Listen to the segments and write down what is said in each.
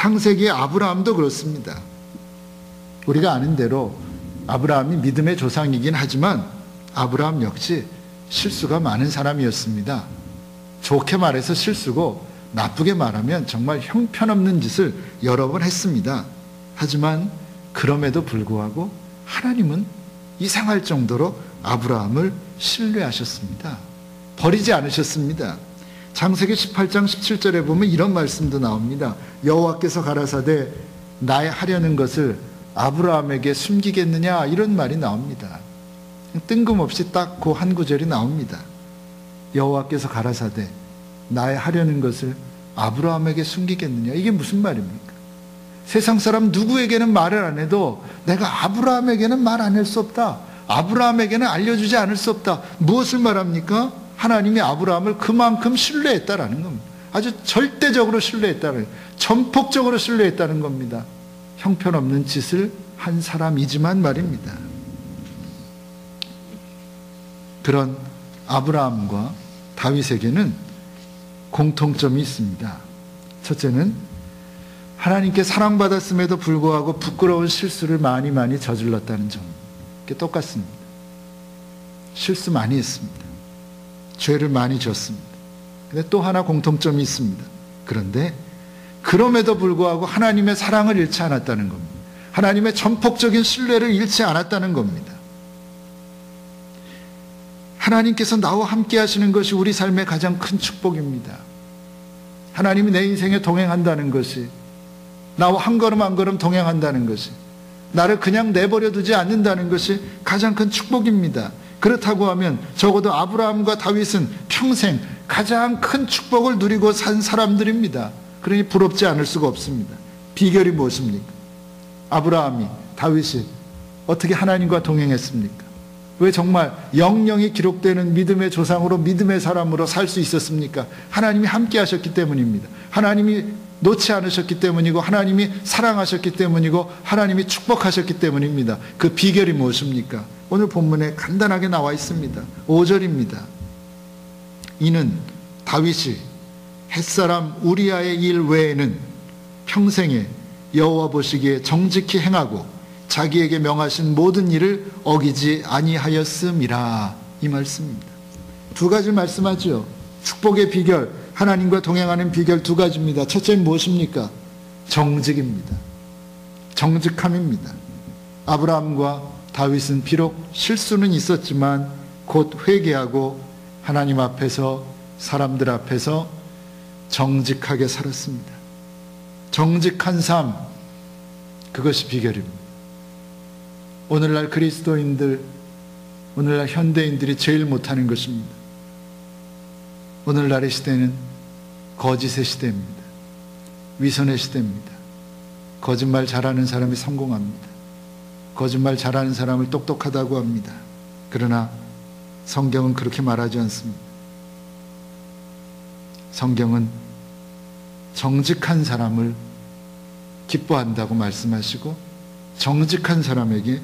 창세기의 아브라함도 그렇습니다. 우리가 아는 대로 아브라함이 믿음의 조상이긴 하지만 아브라함 역시 실수가 많은 사람이었습니다. 좋게 말해서 실수고 나쁘게 말하면 정말 형편없는 짓을 여러 번 했습니다. 하지만 그럼에도 불구하고 하나님은 이상할 정도로 아브라함을 신뢰하셨습니다. 버리지 않으셨습니다. 창세기 18장 17절에 보면 이런 말씀도 나옵니다. 여호와께서 가라사대 나의 하려는 것을 아브라함에게 숨기겠느냐, 이런 말이 나옵니다. 뜬금없이 딱 그 한 구절이 나옵니다. 여호와께서 가라사대 나의 하려는 것을 아브라함에게 숨기겠느냐, 이게 무슨 말입니까? 세상 사람 누구에게는 말을 안 해도 내가 아브라함에게는 말 안 할 수 없다, 아브라함에게는 알려주지 않을 수 없다. 무엇을 말합니까? 하나님이 아브라함을 그만큼 신뢰했다라는 겁니다. 아주 절대적으로 신뢰했다는, 전폭적으로 신뢰했다는 겁니다. 형편없는 짓을 한 사람이지만 말입니다. 그런 아브라함과 다윗에게는 공통점이 있습니다. 첫째는 하나님께 사랑받았음에도 불구하고 부끄러운 실수를 많이 저질렀다는 점. 이게 똑같습니다. 실수 많이 했습니다. 죄를 많이 졌습니다. 근데 또 하나 공통점이 있습니다. 그런데 그럼에도 불구하고 하나님의 사랑을 잃지 않았다는 겁니다. 하나님의 전폭적인 신뢰를 잃지 않았다는 겁니다. 하나님께서 나와 함께 하시는 것이 우리 삶의 가장 큰 축복입니다. 하나님이 내 인생에 동행한다는 것이, 나와 한 걸음 한 걸음 동행한다는 것이, 나를 그냥 내버려 두지 않는다는 것이 가장 큰 축복입니다. 그렇다고 하면 적어도 아브라함과 다윗은 평생 가장 큰 축복을 누리고 산 사람들입니다. 그러니 부럽지 않을 수가 없습니다. 비결이 무엇입니까? 아브라함이, 다윗이 어떻게 하나님과 동행했습니까? 왜 정말 영영이 기록되는 믿음의 조상으로, 믿음의 사람으로 살 수 있었습니까? 하나님이 함께 하셨기 때문입니다. 하나님이 놓지 않으셨기 때문이고, 하나님이 사랑하셨기 때문이고, 하나님이 축복하셨기 때문입니다. 그 비결이 무엇입니까? 오늘 본문에 간단하게 나와 있습니다. 5절입니다. 이는 다윗이 햇사람 우리아의 일 외에는 평생에 여호와 보시기에 정직히 행하고 자기에게 명하신 모든 일을 어기지 아니하였음이라, 이 말씀입니다. 두 가지 말씀하죠. 축복의 비결, 하나님과 동행하는 비결 두 가지입니다. 첫째는 무엇입니까? 정직입니다. 정직함입니다. 아브라함과 다윗은 비록 실수는 있었지만 곧 회개하고 하나님 앞에서, 사람들 앞에서 정직하게 살았습니다. 정직한 삶, 그것이 비결입니다. 오늘날 그리스도인들, 오늘날 현대인들이 제일 못하는 것입니다. 오늘날의 시대는 거짓의 시대입니다. 위선의 시대입니다. 거짓말 잘하는 사람이 성공합니다. 거짓말 잘하는 사람을 똑똑하다고 합니다. 그러나 성경은 그렇게 말하지 않습니다. 성경은 정직한 사람을 기뻐한다고 말씀하시고, 정직한 사람에게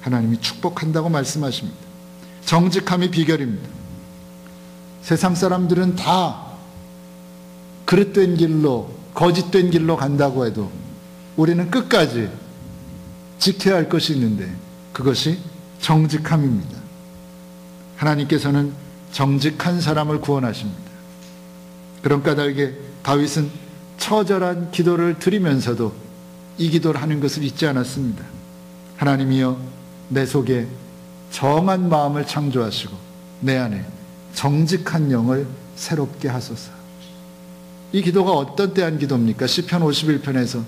하나님이 축복한다고 말씀하십니다. 정직함이 비결입니다. 세상 사람들은 다 그릇된 길로, 거짓된 길로 간다고 해도 우리는 끝까지 지켜야 할 것이 있는데, 그것이 정직함입니다. 하나님께서는 정직한 사람을 구원하십니다. 그런 까닭에 다윗은 처절한 기도를 드리면서도 이 기도를 하는 것을 잊지 않았습니다. 하나님이여, 내 속에 정한 마음을 창조하시고 내 안에 정직한 영을 새롭게 하소서. 이 기도가 어떤 때한 기도입니까? 시편 51편에서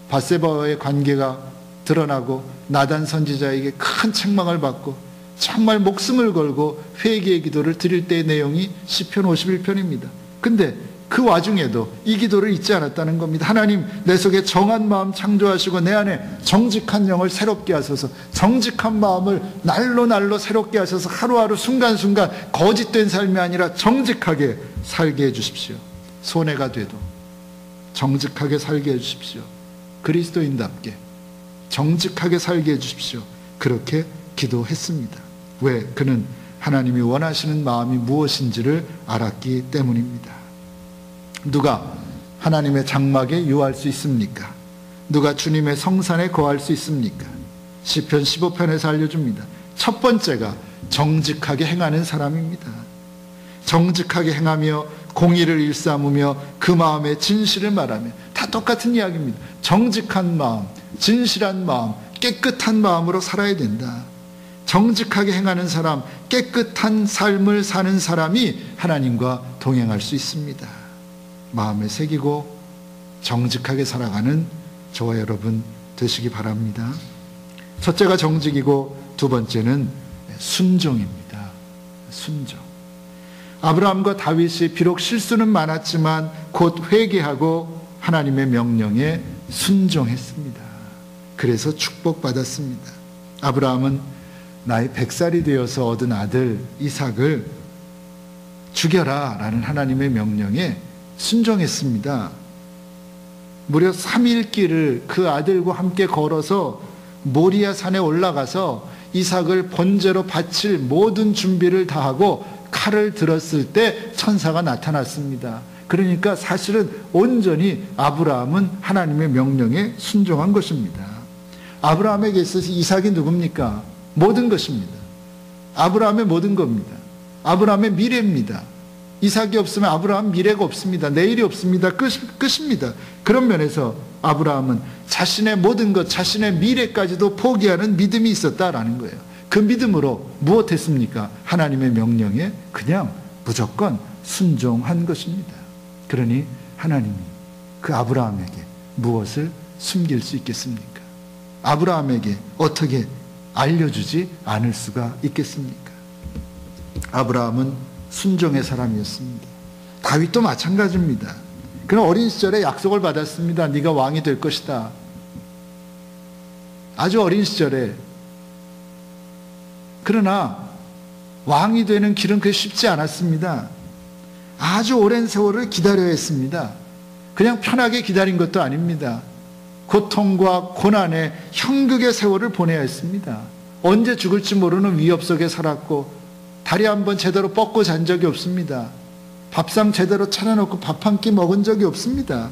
밧세바와의 관계가 드러나고 나단 선지자에게 큰 책망을 받고 정말 목숨을 걸고 회개의 기도를 드릴 때의 내용이 시편 51편입니다. 근데 그 와중에도 이 기도를 잊지 않았다는 겁니다. 하나님, 내 속에 정한 마음 창조하시고 내 안에 정직한 영을 새롭게 하소서. 정직한 마음을 날로 새롭게 하셔서 하루하루 순간순간 거짓된 삶이 아니라 정직하게 살게 해주십시오. 손해가 돼도 정직하게 살게 해주십시오. 그리스도인답게 정직하게 살게 해주십시오. 그렇게 기도했습니다. 왜? 그는 하나님이 원하시는 마음이 무엇인지를 알았기 때문입니다. 누가 하나님의 장막에 유할 수 있습니까? 누가 주님의 성산에 거할 수 있습니까? 시편 15편에서 알려줍니다. 첫 번째가 정직하게 행하는 사람입니다. 정직하게 행하며 공의를 일삼으며 그 마음에 진실을 말하며, 다 똑같은 이야기입니다. 정직한 마음, 진실한 마음, 깨끗한 마음으로 살아야 된다. 정직하게 행하는 사람, 깨끗한 삶을 사는 사람이 하나님과 동행할 수 있습니다. 마음에 새기고 정직하게 살아가는 저와 여러분 되시기 바랍니다. 첫째가 정직이고 두 번째는 순종입니다. 순종. 아브라함과 다윗이 비록 실수는 많았지만 곧 회개하고 하나님의 명령에 순종했습니다. 그래서 축복받았습니다. 아브라함은 나이 100살이 되어서 얻은 아들 이삭을 죽여라 라는 하나님의 명령에 순종했습니다. 무려 3일 길을 그 아들과 함께 걸어서 모리아 산에 올라가서 이삭을 번제로 바칠 모든 준비를 다 하고 칼을 들었을 때 천사가 나타났습니다. 그러니까 사실은 온전히 아브라함은 하나님의 명령에 순종한 것입니다. 아브라함에게 있어서 이삭이 누굽니까? 모든 것입니다. 아브라함의 모든 겁니다. 아브라함의 미래입니다. 이삭이 없으면 아브라함 미래가 없습니다. 내일이 없습니다. 끝입니다. 그런 면에서 아브라함은 자신의 모든 것, 자신의 미래까지도 포기하는 믿음이 있었다라는 거예요. 그 믿음으로 무엇했습니까? 하나님의 명령에 그냥 무조건 순종한 것입니다. 그러니 하나님이 그 아브라함에게 무엇을 숨길 수 있겠습니까? 아브라함에게 어떻게 알려주지 않을 수가 있겠습니까? 아브라함은 순종의 사람이었습니다. 다윗도 마찬가지입니다. 그는 어린 시절에 약속을 받았습니다. 네가 왕이 될 것이다. 아주 어린 시절에. 그러나 왕이 되는 길은 그게 쉽지 않았습니다. 아주 오랜 세월을 기다려야 했습니다. 그냥 편하게 기다린 것도 아닙니다. 고통과 고난의 형극의 세월을 보내야 했습니다. 언제 죽을지 모르는 위협 속에 살았고 다리 한번 제대로 뻗고 잔 적이 없습니다. 밥상 제대로 차려놓고 밥 한 끼 먹은 적이 없습니다.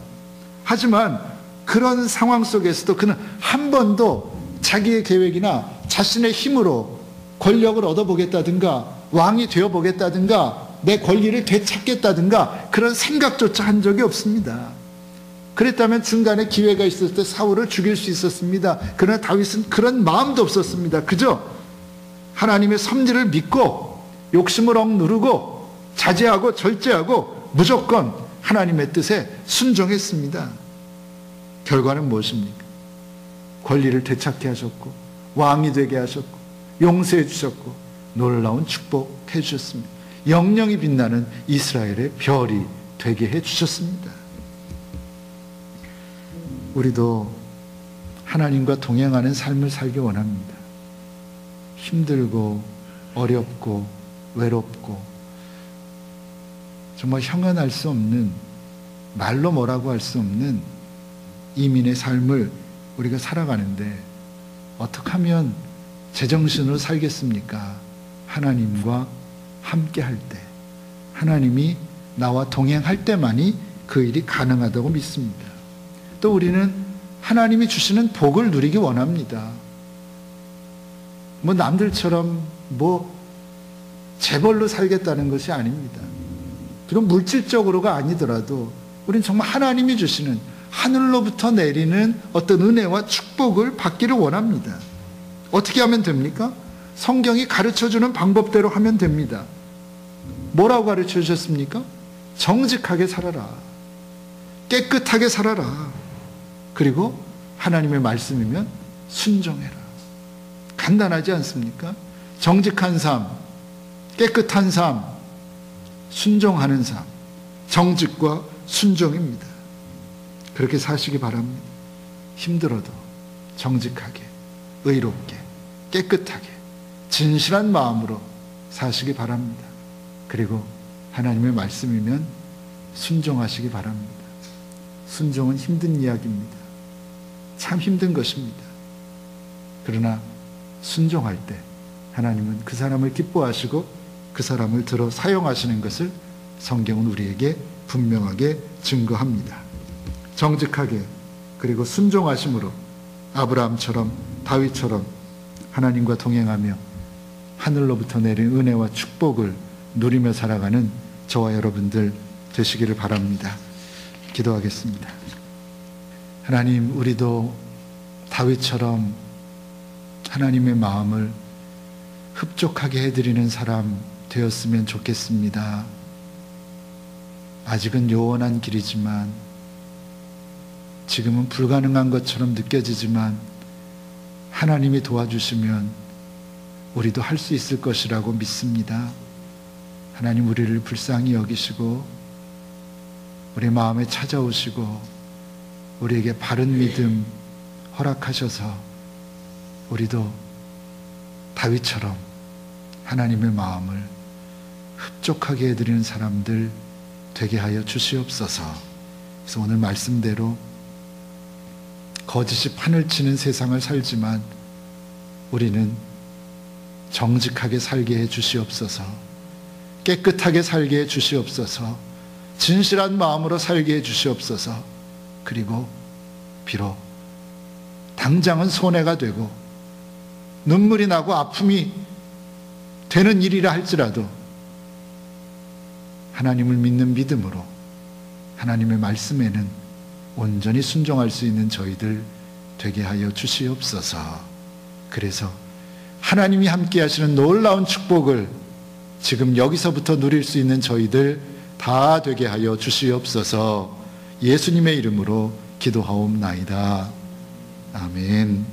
하지만 그런 상황 속에서도 그는 한 번도 자기의 계획이나 자신의 힘으로 권력을 얻어보겠다든가 왕이 되어보겠다든가 내 권리를 되찾겠다든가 그런 생각조차 한 적이 없습니다. 그랬다면 중간에 기회가 있었을 때 사울을 죽일 수 있었습니다. 그러나 다윗은 그런 마음도 없었습니다. 그저 하나님의 섭리를 믿고 욕심을 억누르고 자제하고 절제하고 무조건 하나님의 뜻에 순종했습니다. 결과는 무엇입니까? 권리를 되찾게 하셨고 왕이 되게 하셨고 용서해 주셨고 놀라운 축복해 주셨습니다. 영영이 빛나는 이스라엘의 별이 되게 해 주셨습니다. 우리도 하나님과 동행하는 삶을 살기 원합니다. 힘들고 어렵고 외롭고 정말 형언할 수 없는, 말로 뭐라고 할 수 없는 이민의 삶을 우리가 살아가는데 어떻게 하면 제정신으로 살겠습니까? 하나님과 함께 할 때, 하나님이 나와 동행할 때만이 그 일이 가능하다고 믿습니다. 또 우리는 하나님이 주시는 복을 누리기 원합니다. 남들처럼 재벌로 살겠다는 것이 아닙니다. 그런 물질적으로가 아니더라도 우리는 정말 하나님이 주시는 하늘로부터 내리는 어떤 은혜와 축복을 받기를 원합니다. 어떻게 하면 됩니까? 성경이 가르쳐주는 방법대로 하면 됩니다. 뭐라고 가르쳐 주셨습니까? 정직하게 살아라. 깨끗하게 살아라. 그리고 하나님의 말씀이면 순종해라. 간단하지 않습니까? 정직한 삶, 깨끗한 삶, 순종하는 삶, 정직과 순종입니다. 그렇게 사시기 바랍니다. 힘들어도 정직하게, 의롭게, 깨끗하게, 진실한 마음으로 사시기 바랍니다. 그리고 하나님의 말씀이면 순종하시기 바랍니다. 순종은 힘든 이야기입니다. 참 힘든 것입니다. 그러나 순종할 때 하나님은 그 사람을 기뻐하시고 그 사람을 들어 사용하시는 것을 성경은 우리에게 분명하게 증거합니다. 정직하게 그리고 순종하심으로 아브라함처럼 다윗처럼 하나님과 동행하며 하늘로부터 내린 은혜와 축복을 누리며 살아가는 저와 여러분들 되시기를 바랍니다. 기도하겠습니다. 하나님, 우리도 다윗처럼 하나님의 마음을 흡족하게 해드리는 사람 되었으면 좋겠습니다. 아직은 요원한 길이지만, 지금은 불가능한 것처럼 느껴지지만 하나님이 도와주시면 우리도 할 수 있을 것이라고 믿습니다. 하나님, 우리를 불쌍히 여기시고 우리 마음에 찾아오시고 우리에게 바른 믿음 허락하셔서 우리도 다윗처럼 하나님의 마음을 흡족하게 해드리는 사람들 되게 하여 주시옵소서. 그래서 오늘 말씀대로 거짓이 판을 치는 세상을 살지만 우리는 정직하게 살게 해 주시옵소서. 깨끗하게 살게 해 주시옵소서. 진실한 마음으로 살게 해 주시옵소서. 그리고 비록 당장은 손해가 되고 눈물이 나고 아픔이 되는 일이라 할지라도 하나님을 믿는 믿음으로 하나님의 말씀에는 온전히 순종할 수 있는 저희들 되게 하여 주시옵소서. 그래서 하나님이 함께 하시는 놀라운 축복을 지금 여기서부터 누릴 수 있는 저희들 다 되게 하여 주시옵소서. 예수님의 이름으로 기도하옵나이다. 아멘.